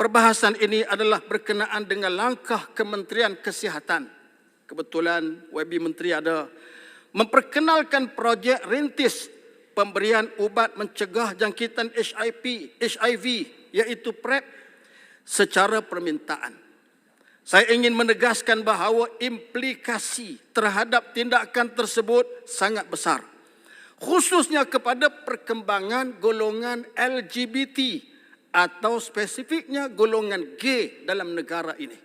perbahasan ini adalah berkenaan dengan langkah Kementerian Kesihatan. Kebetulan YB Menteri ada memperkenalkan projek rintis pemberian ubat mencegah jangkitan HIV iaitu PrEP secara permintaan. Saya ingin menegaskan bahawa implikasi terhadap tindakan tersebut sangat besar, khususnya kepada perkembangan golongan LGBT atau spesifiknya golongan G dalam negara ini.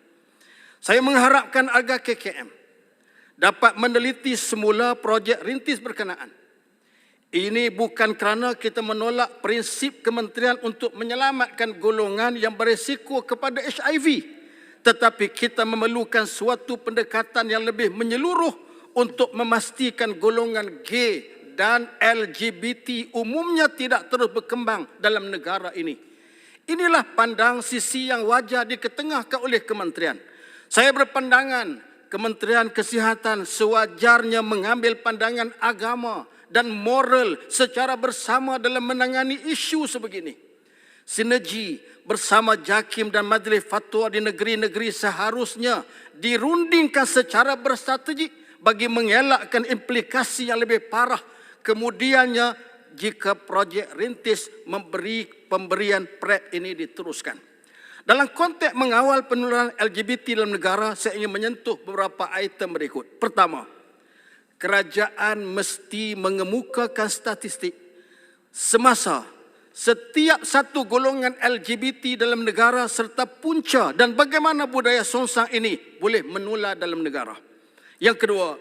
Saya mengharapkan agar KKM dapat meneliti semula projek rintis berkenaan. Ini bukan kerana kita menolak prinsip kementerian untuk menyelamatkan golongan yang berisiko kepada HIV, tetapi kita memerlukan suatu pendekatan yang lebih menyeluruh untuk memastikan golongan G dan LGBT umumnya tidak terus berkembang dalam negara ini. Inilah pandang sisi yang wajar diketengahkan oleh kementerian. Saya berpandangan Kementerian Kesihatan sewajarnya mengambil pandangan agama dan moral secara bersama dalam menangani isu sebegini. Sinergi bersama JAKIM dan Majlis Fatwa di negeri-negeri seharusnya dirundingkan secara berstrategi bagi mengelakkan implikasi yang lebih parah kemudiannya jika projek rintis pemberian PrEP ini diteruskan. Dalam konteks mengawal penularan LGBT dalam negara, saya ingin menyentuh beberapa item berikut. Pertama, kerajaan mesti mengemukakan statistik semasa setiap satu golongan LGBT dalam negara serta punca dan bagaimana budaya songsang ini boleh menular dalam negara. Yang kedua,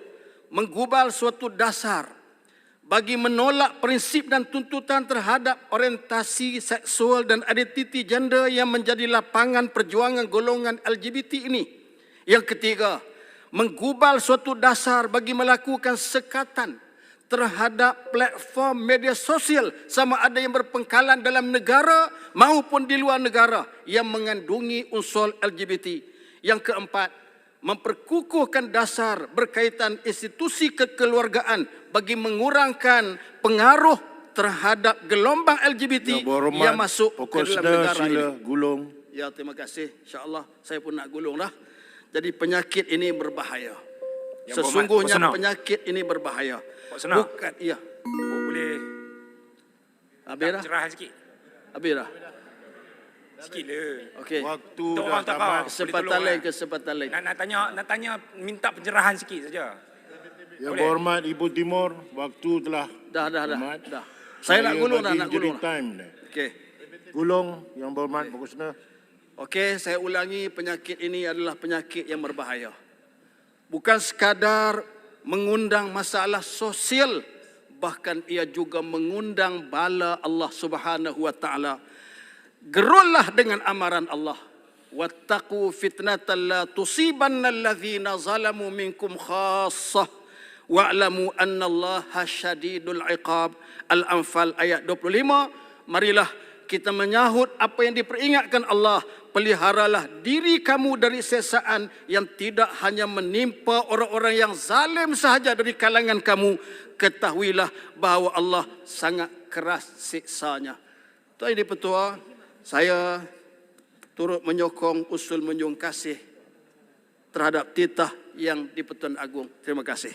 menggubal suatu dasar bagi menolak prinsip dan tuntutan terhadap orientasi seksual dan identiti gender yang menjadi lapangan perjuangan golongan LGBT ini. Yang ketiga, menggubal suatu dasar bagi melakukan sekatan terhadap platform media sosial sama ada yang berpengkalan dalam negara maupun di luar negara yang mengandungi unsur LGBT. Yang keempat, memperkukuhkan dasar berkaitan institusi kekeluargaan bagi mengurangkan pengaruh terhadap gelombang LGBT yang masuk ke dalam negara ini. Gulung. Ya, terima kasih. InsyaAllah saya pun nak gulung dah. Jadi penyakit ini berbahaya. Sesungguhnya penyakit ini berbahaya. Bukan, iya. Boleh habis dah? Cerahan sikit. Habis dah? Sikit le. Okey. Waktu dah tamat. Kesempatan lain. Nak tanya minta pencerahan sikit saja. Yang berhormat Ibu Timur, waktu telah dah. Saya nak gulung dah, nak gulung. Okey. Gulung yang berhormat Pak Kusna. Okey, saya ulangi, penyakit ini adalah penyakit yang berbahaya. Bukan sekadar mengundang masalah sosial, bahkan ia juga mengundang bala Allah Subhanahu wa taala. Gerullah dengan amaran Allah. Wattaqu fitnatan la tusibanna allazina zalamu minkum khassah wa'lamu annallaha syadidul iqab. Al-Anfal ayat 25. Marilah kita menyahut apa yang diperingatkan Allah. Peliharalah diri kamu dari sesaan yang tidak hanya menimpa orang-orang yang zalim sahaja dari kalangan kamu. Ketahuilah bahawa Allah sangat keras siksanya. Tuan Yang Dipertua, saya turut menyokong usul menjunjung kasih terhadap titah Yang di-Pertuan Agong. Terima kasih.